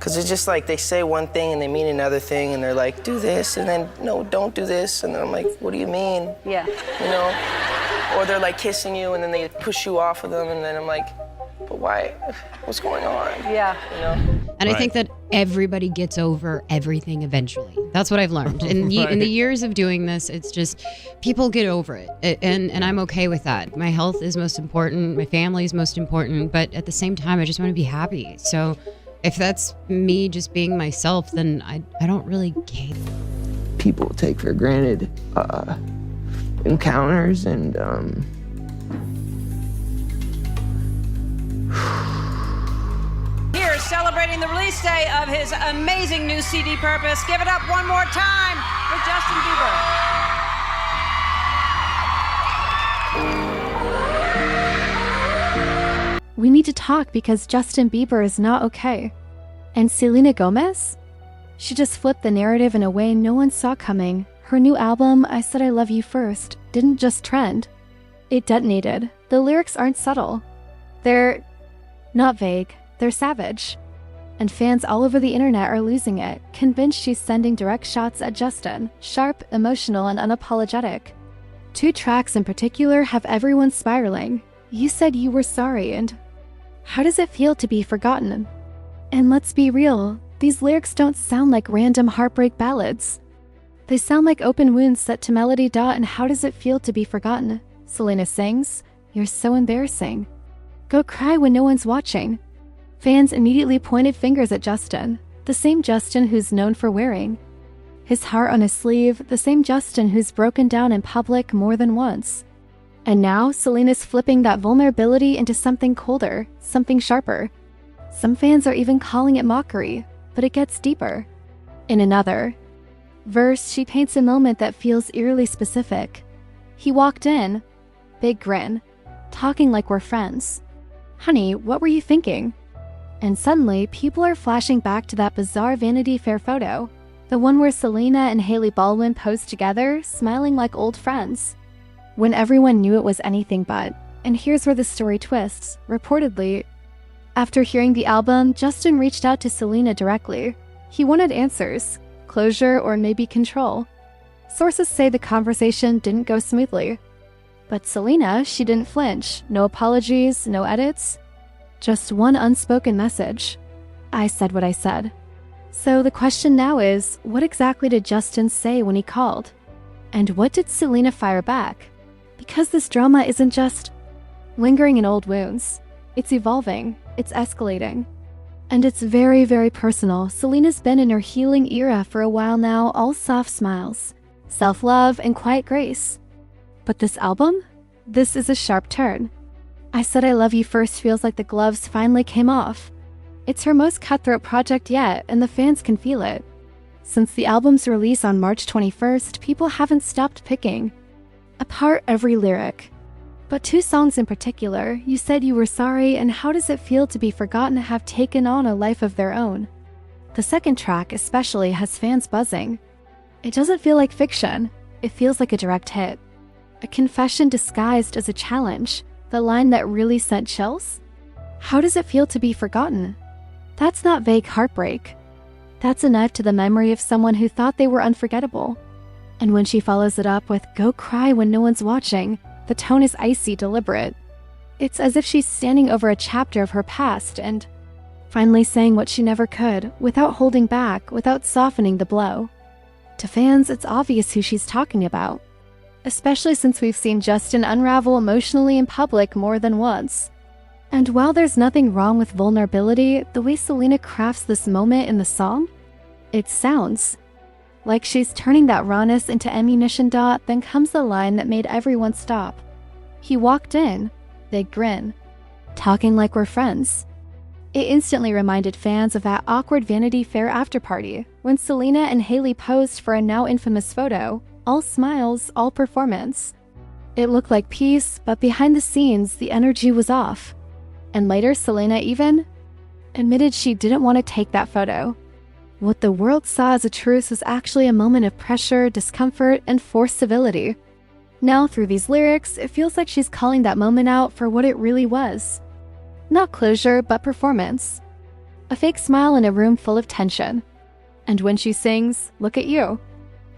Because it's just like they say one thing and they mean another thing, and they're like, do this, and then, no, don't do this. And then I'm like, what do you mean? Yeah. You know? Or they're like kissing you, and then they push you off of them, and then I'm like, but why? What's going on? Yeah. You know? And I think that everybody gets over everything eventually. That's what I've learned. In the years of doing this, it's just people get over it. And I'm okay with that. My health is most important. My family is most important. But at the same time, I just want to be happy. So if that's me just being myself, then I don't really care. People take for granted encounters and Here, celebrating the release day of his amazing new CD, Purpose. Give it up one more time for Justin Bieber. We need to talk because Justin Bieber is not okay. And Selena Gomez? She just flipped the narrative in a way no one saw coming. Her new album, I Said I Love You First, didn't just trend. It detonated. The lyrics aren't subtle. They're not vague. They're savage. And fans all over the internet are losing it, convinced she's sending direct shots at Justin, sharp, emotional, and unapologetic. 2 tracks in particular have everyone spiraling. You said you were sorry, and how does it feel to be forgotten? And let's be real, these lyrics don't sound like random heartbreak ballads. They sound like open wounds set to melody. And how does it feel to be forgotten? Selena sings, "You're so embarrassing. Go cry when no one's watching." Fans immediately pointed fingers at Justin, the same Justin who's known for wearing his heart on his sleeve, the same Justin who's broken down in public more than once. And now, Selena's flipping that vulnerability into something colder, something sharper. Some fans are even calling it mockery, but it gets deeper. In another verse, she paints a moment that feels eerily specific. He walked in, big grin, talking like we're friends. Honey, what were you thinking? And suddenly, people are flashing back to that bizarre Vanity Fair photo, the one where Selena and Hailey Baldwin posed together, smiling like old friends, when everyone knew it was anything but. And here's where the story twists. Reportedly, after hearing the album, Justin reached out to Selena directly. He wanted answers, closure, or maybe control. Sources say the conversation didn't go smoothly. But Selena, she didn't flinch. No apologies, no edits. Just one unspoken message. I said what I said. So the question now is, what exactly did Justin say when he called? And what did Selena fire back? Because this drama isn't just lingering in old wounds. It's evolving. It's escalating. And it's very, very personal. Selena's been in her healing era for a while now, all soft smiles, self-love, and quiet grace. But this album? This is a sharp turn. I Said I Love You First feels like the gloves finally came off. It's her most cutthroat project yet, and the fans can feel it. Since the album's release on March 21st, people haven't stopped picking apart every lyric. But 2 songs in particular, You Said You Were Sorry and How Does It Feel to Be Forgotten, have taken on a life of their own. The second track especially has fans buzzing. It doesn't feel like fiction. It feels like a direct hit. A confession disguised as a challenge. The line that really sent chills? How does it feel to be forgotten? That's not vague heartbreak. That's a knife to the memory of someone who thought they were unforgettable. And when she follows it up with "Go cry when no one's watching," the tone is icy, deliberate. It's as if she's standing over a chapter of her past and finally saying what she never could, without holding back, without softening the blow. To fans, it's obvious who she's talking about, especially since we've seen Justin unravel emotionally in public more than once. And while there's nothing wrong with vulnerability, the way Selena crafts this moment in the song, it sounds like she's turning that rawness into ammunition. Then comes the line that made everyone stop. He walked in, big grin, talking like we're friends. It instantly reminded fans of that awkward Vanity Fair afterparty when Selena and Hailey posed for a now infamous photo, all smiles, all performance. It looked like peace, but behind the scenes, the energy was off. And later, Selena even admitted she didn't want to take that photo. What the world saw as a truce was actually a moment of pressure, discomfort, and forced civility. Now, through these lyrics, it feels like she's calling that moment out for what it really was. Not closure, but performance. a fake smile in a room full of tension. And when she sings, "Look at You,"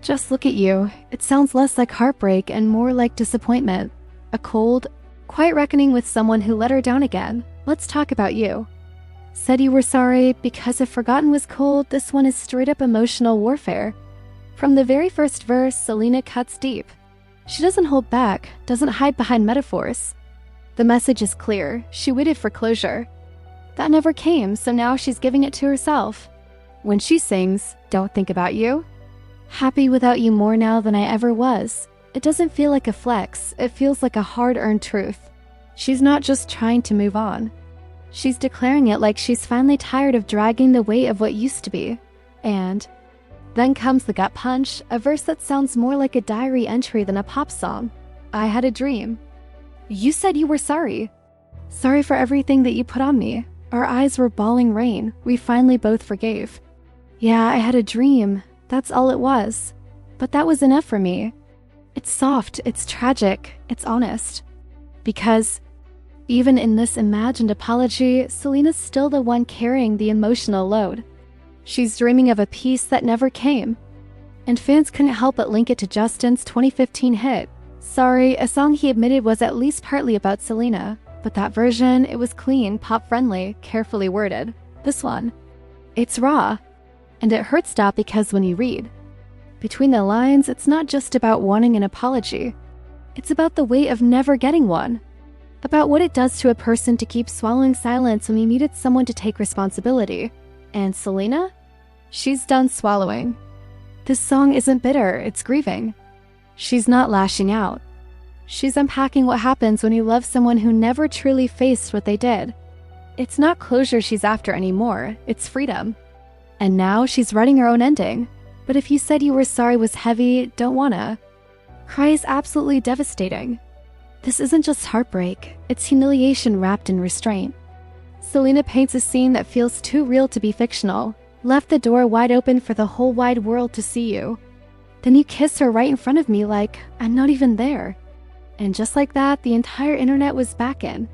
just look at you, it sounds less like heartbreak and more like disappointment. A cold, quiet reckoning with someone who let her down again. Let's talk about you. Said you were sorry because if forgotten was cold, this one is straight up emotional warfare. From the very first verse, Selena cuts deep. She doesn't hold back, doesn't hide behind metaphors. The message is clear. She waited for closure. That never came, so now she's giving it to herself. When she sings, "Don't think about you," happy without you more now than I ever was. It doesn't feel like a flex, it feels like a hard-earned truth. She's not just trying to move on. She's declaring it like she's finally tired of dragging the weight of what used to be. And then comes the gut punch, a verse that sounds more like a diary entry than a pop song. "I had a dream. You said you were sorry. Sorry for everything that you put on me. Our eyes were bawling rain. We finally both forgave. Yeah, I had a dream. That's all it was. But that was enough for me." It's soft, it's tragic, it's honest. Because even in this imagined apology, Selena's still the one carrying the emotional load. She's dreaming of a peace that never came. And fans couldn't help but link it to Justin's 2015 hit, Sorry, a song he admitted was at least partly about Selena. But that version, it was clean, pop-friendly, carefully worded. This one, it's raw. And it hurts stop because when you read between the lines, it's not just about wanting an apology. It's about the weight of never getting one. About what it does to a person to keep swallowing silence when you needed someone to take responsibility. And Selena? She's done swallowing. This song isn't bitter, it's grieving. She's not lashing out. She's unpacking what happens when you love someone who never truly faced what they did. It's not closure she's after anymore, it's freedom. And now she's writing her own ending. But if you said you were sorry was heavy, don't wanna. Cry is absolutely devastating. This isn't just heartbreak, it's humiliation wrapped in restraint. Selena paints a scene that feels too real to be fictional, left the door wide open for the whole wide world to see you. Then you kiss her right in front of me like, I'm not even there. And just like that, the entire internet was back in.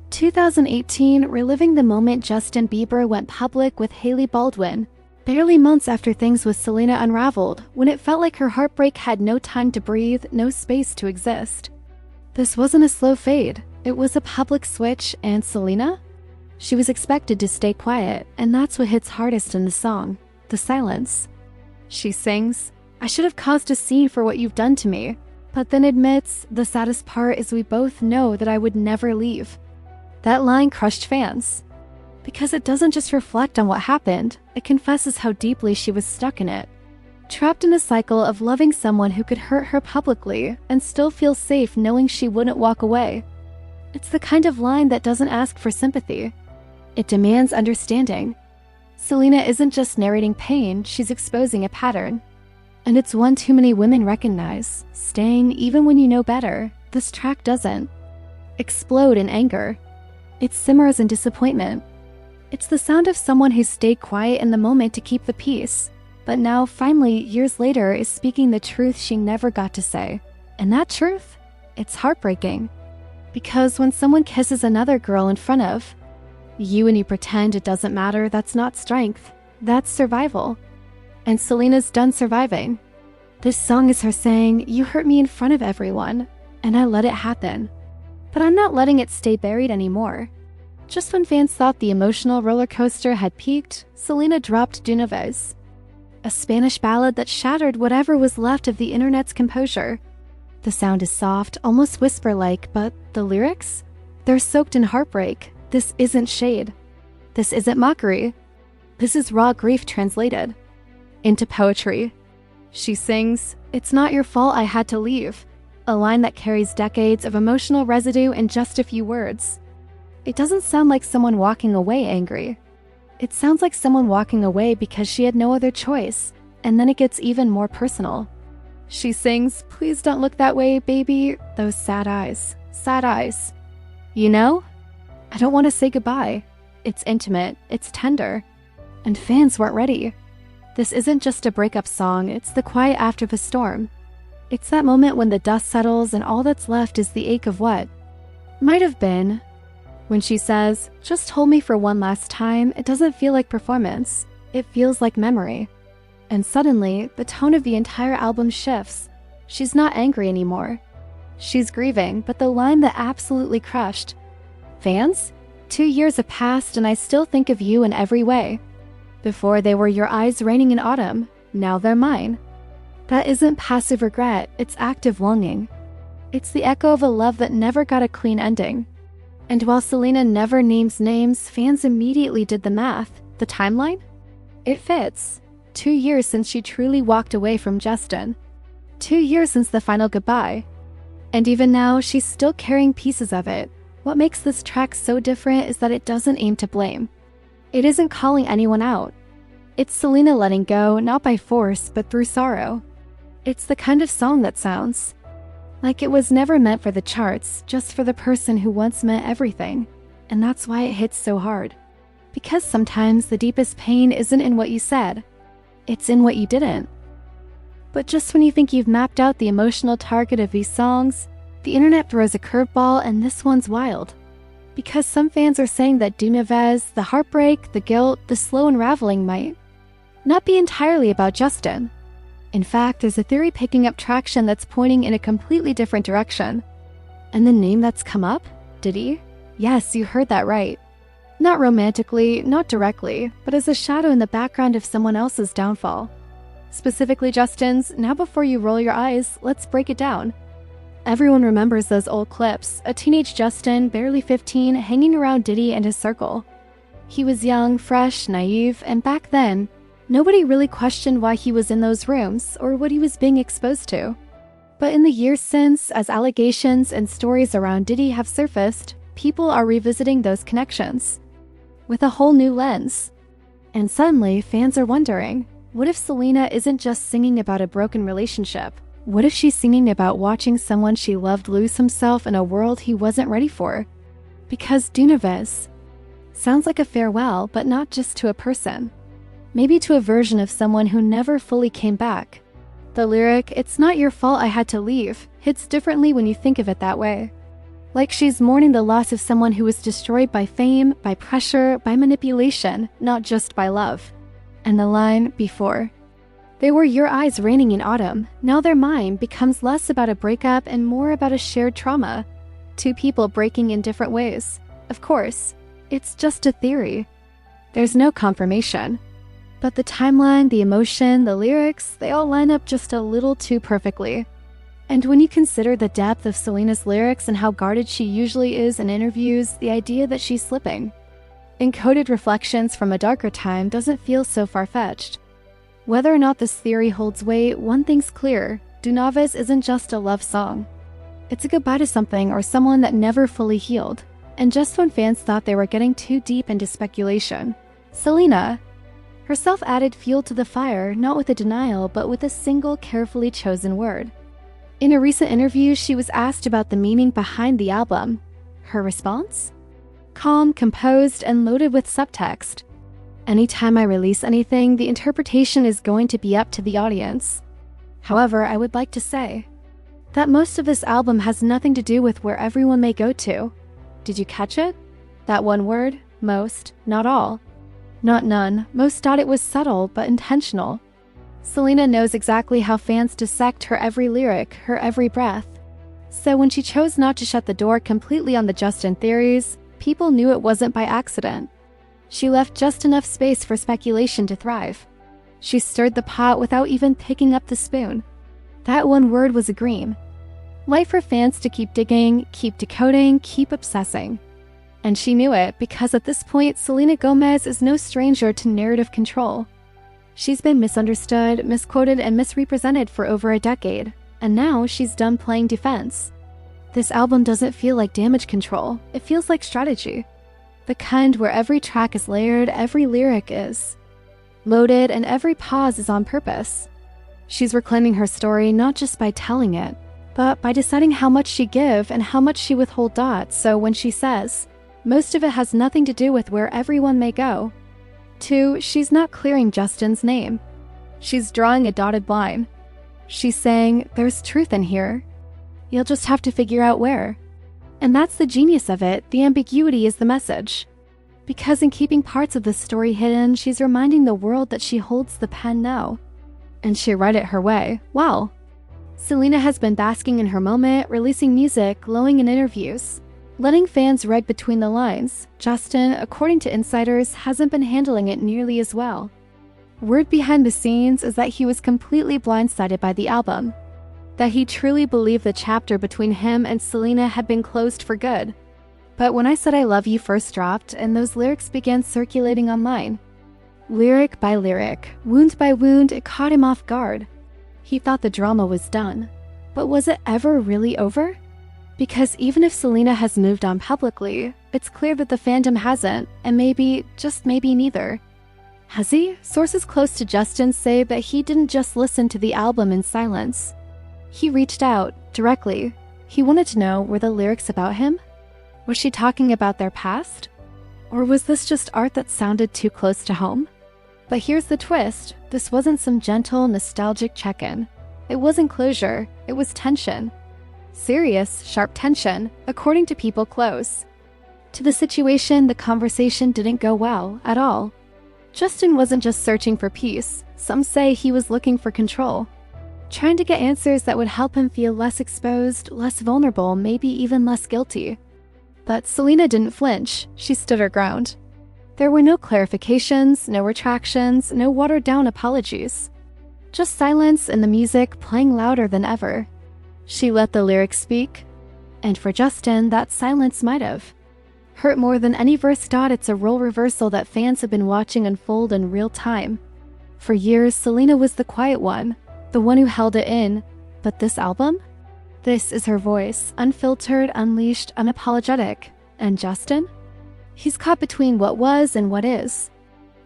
2018, reliving the moment Justin Bieber went public with Hailey Baldwin, barely months after things with Selena unraveled, when it felt like her heartbreak had no time to breathe, no space to exist. This wasn't a slow fade, it was a public switch, and Selena? She was expected to stay quiet, and that's what hits hardest in the song, the silence. She sings, I should have caused a scene for what you've done to me, but then admits, the saddest part is we both know that I would never leave. That line crushed fans. Because it doesn't just reflect on what happened, it confesses how deeply she was stuck in it. Trapped in a cycle of loving someone who could hurt her publicly and still feel safe knowing she wouldn't walk away. It's the kind of line that doesn't ask for sympathy. It demands understanding. Selena isn't just narrating pain, she's exposing a pattern. And it's one too many women recognize, staying even when you know better. This track doesn't explode in anger. It simmers in disappointment. It's the sound of someone who stayed quiet in the moment to keep the peace, but now, finally, years later, is speaking the truth she never got to say. And that truth? It's heartbreaking. Because when someone kisses another girl in front of you and you pretend it doesn't matter, that's not strength. That's survival. And Selena's done surviving. This song is her saying, you hurt me in front of everyone, and I let it happen. But I'm not letting it stay buried anymore. Just when fans thought the emotional roller coaster had peaked, Selena dropped De Una Vez, a Spanish ballad that shattered whatever was left of the internet's composure. The sound is soft, almost whisper-like, but the lyrics? They're soaked in heartbreak. This isn't shade. This isn't mockery. This is raw grief translated into poetry. She sings, it's not your fault I had to leave, a line that carries decades of emotional residue in just a few words. It doesn't sound like someone walking away angry. It sounds like someone walking away because she had no other choice, and then it gets even more personal. She sings, please don't look that way, baby, those sad eyes, sad eyes. You know, I don't want to say goodbye. It's intimate, it's tender, and fans weren't ready. This isn't just a breakup song, it's the quiet after the storm. It's that moment when the dust settles and all that's left is the ache of what might have been. When she says, "Just hold me for one last time," it doesn't feel like performance. It feels like memory. And suddenly, the tone of the entire album shifts. She's not angry anymore. She's grieving, but the line that absolutely crushed. "Fans? 2 years have passed and I still think of you in every way. Before they were your eyes raining in autumn, now they're mine." That isn't passive regret, it's active longing. It's the echo of a love that never got a clean ending. And while Selena never names names, fans immediately did the math. The timeline? It fits. 2 years since she truly walked away from Justin. 2 years since the final goodbye. And even now, she's still carrying pieces of it. What makes this track so different is that it doesn't aim to blame. It isn't calling anyone out. It's Selena letting go, not by force, but through sorrow. It's the kind of song that sounds like it was never meant for the charts, just for the person who once meant everything. And that's why it hits so hard. Because sometimes the deepest pain isn't in what you said, it's in what you didn't. But just when you think you've mapped out the emotional target of these songs, the internet throws a curveball, and this one's wild. Because some fans are saying that Dunavez, the heartbreak, the guilt, the slow unraveling might not be entirely about Justin. In fact, there's a theory picking up traction that's pointing in a completely different direction. And the name that's come up? Diddy? Yes, you heard that right. Not romantically, not directly, but as a shadow in the background of someone else's downfall. Specifically Justin's. Now before you roll your eyes, let's break it down. Everyone remembers those old clips, a teenage Justin, barely 15, hanging around Diddy and his circle. He was young, fresh, naive, and back then, nobody really questioned why he was in those rooms or what he was being exposed to. But in the years since, as allegations and stories around Diddy have surfaced, people are revisiting those connections with a whole new lens. And suddenly, fans are wondering, what if Selena isn't just singing about a broken relationship? What if she's singing about watching someone she loved lose himself in a world he wasn't ready for? Because Dunavez sounds like a farewell, but not just to a person. Maybe to a version of someone who never fully came back. The lyric, "It's not your fault I had to leave," hits differently when you think of it that way. Like she's mourning the loss of someone who was destroyed by fame, by pressure, by manipulation, not just by love. And the line, "Before they were your eyes raining in autumn, now they're mine," becomes less about a breakup and more about a shared trauma. Two people breaking in different ways. Of course, it's just a theory. There's no confirmation. But the timeline, the emotion, the lyrics, they all line up just a little too perfectly. And when you consider the depth of Selena's lyrics and how guarded she usually is in interviews, the idea that she's slipping encoded reflections from a darker time doesn't feel so far-fetched. Whether or not this theory holds weight, one thing's clear: Dunavez isn't just a love song. It's a goodbye to something or someone that never fully healed. And just when fans thought they were getting too deep into speculation, Selena herself added fuel to the fire, not with a denial, but with a single carefully chosen word. In a recent interview, she was asked about the meaning behind the album. Her response? Calm, composed, and loaded with subtext. "Anytime I release anything, the interpretation is going to be up to the audience. However, I would like to say that most of this album has nothing to do with where everyone may go to." Did you catch it? That one word? Most, not all. Not none. Most thought it was subtle, but intentional. Selena knows exactly how fans dissect her every lyric, her every breath. So when she chose not to shut the door completely on the Justin theories, people knew it wasn't by accident. She left just enough space for speculation to thrive. She stirred the pot without even picking up the spoon. That one word was a green. Light for fans to keep digging, keep decoding, keep obsessing. And she knew it because at this point, Selena Gomez is no stranger to narrative control. She's been misunderstood, misquoted, and misrepresented for over a decade, and now she's done playing defense. This album doesn't feel like damage control, it feels like strategy. The kind where every track is layered, every lyric is loaded, and every pause is on purpose. She's reclaiming her story not just by telling it, but by deciding how much she give and how much she withhold dots, so when she says, most of it has nothing to do with where everyone may go. 2, she's not clearing Justin's name. She's drawing a dotted line. She's saying, there's truth in here. You'll just have to figure out where. And that's the genius of it, the ambiguity is the message. Because in keeping parts of the story hidden, she's reminding the world that she holds the pen now. And she read it her way. Wow. Selena has been basking in her moment, releasing music, glowing in interviews, letting fans read between the lines. Justin, according to insiders, hasn't been handling it nearly as well. Word behind the scenes is that he was completely blindsided by the album, that he truly believed the chapter between him and Selena had been closed for good. But when I Said I Love You first dropped and those lyrics began circulating online, lyric by lyric, wound by wound, it caught him off guard. He thought the drama was done. But was it ever really over? Because even if Selena has moved on publicly, it's clear that the fandom hasn't, and maybe, just maybe neither. Has he? Sources close to Justin say that he didn't just listen to the album in silence. He reached out, directly. He wanted to know, were the lyrics about him? Was she talking about their past? Or was this just art that sounded too close to home? But here's the twist. This wasn't some gentle, nostalgic check-in. It wasn't closure, it was tension. Serious, sharp tension, according to people close. To the situation, the conversation didn't go well at all. Justin wasn't just searching for peace. Some say he was looking for control, trying to get answers that would help him feel less exposed, less vulnerable, maybe even less guilty. But Selena didn't flinch. She stood her ground. There were no clarifications, no retractions, no watered-down apologies. Just silence and the music playing louder than ever. She let the lyrics speak. And for Justin, that silence might have hurt more than any verse thought. It's a role reversal that fans have been watching unfold in real time. For years, Selena was the quiet one, the one who held it in. But this album? This is her voice, unfiltered, unleashed, unapologetic. And Justin? He's caught between what was and what is.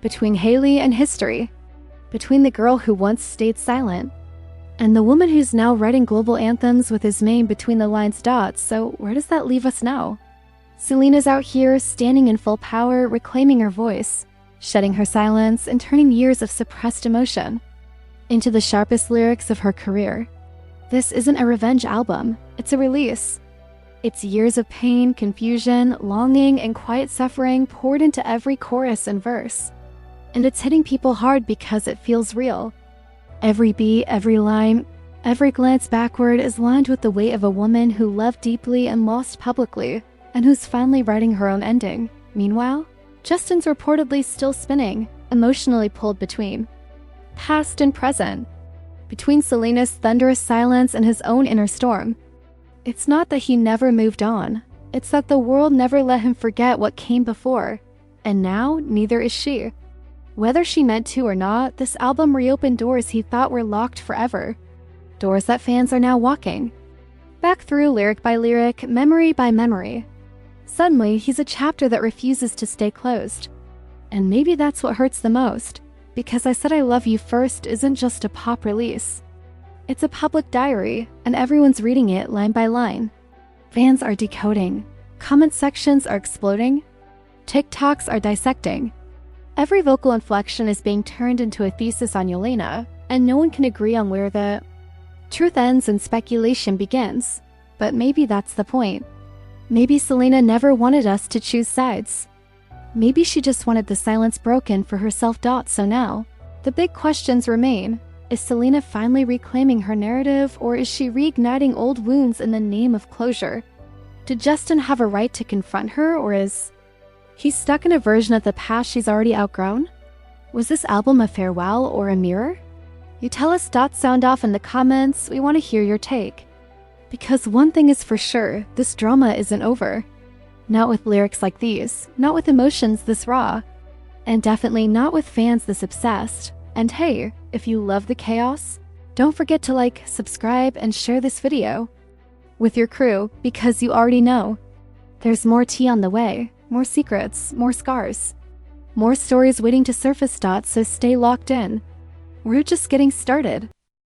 Between Hailey and history. Between the girl who once stayed silent and the woman who's now writing global anthems with his name between the lines dots. So where does that leave us now? Selena's out here, standing in full power, reclaiming her voice, shedding her silence, and turning years of suppressed emotion into the sharpest lyrics of her career. This isn't a revenge album, it's a release. It's years of pain, confusion, longing, and quiet suffering poured into every chorus and verse. And it's hitting people hard because it feels real. Every beat, every line, every glance backward is lined with the weight of a woman who loved deeply and lost publicly, and who's finally writing her own ending. Meanwhile, Justin's reportedly still spinning, emotionally pulled between past and present, between Selena's thunderous silence and his own inner storm. It's not that he never moved on, it's that the world never let him forget what came before, and now neither is she. Whether she meant to or not, this album reopened doors he thought were locked forever. Doors that fans are now walking back through, lyric by lyric, memory by memory. Suddenly, he's a chapter that refuses to stay closed. And maybe that's what hurts the most, because I Said I Love You First isn't just a pop release. It's a public diary, and everyone's reading it line by line. Fans are decoding. Comment sections are exploding. TikToks are dissecting. Every vocal inflection is being turned into a thesis on Yelena, and no one can agree on where the truth ends and speculation begins. But maybe that's the point. Maybe Selena never wanted us to choose sides. Maybe she just wanted the silence broken for her self-doubt. So now, the big questions remain. Is Selena finally reclaiming her narrative, or is she reigniting old wounds in the name of closure? Did Justin have a right to confront her, or is he stuck in a version of the past she's already outgrown? Was this album a farewell or a mirror? You tell us. Sound off in the comments. We want to hear your take. Because one thing is for sure, this drama isn't over. Not with lyrics like these, not with emotions this raw, and definitely not with fans this obsessed. And hey, if you love the chaos, don't forget to like, subscribe, and share this video with your crew, because you already know there's more tea on the way. More secrets, more scars, more stories waiting to surface. So stay locked in. We're just getting started.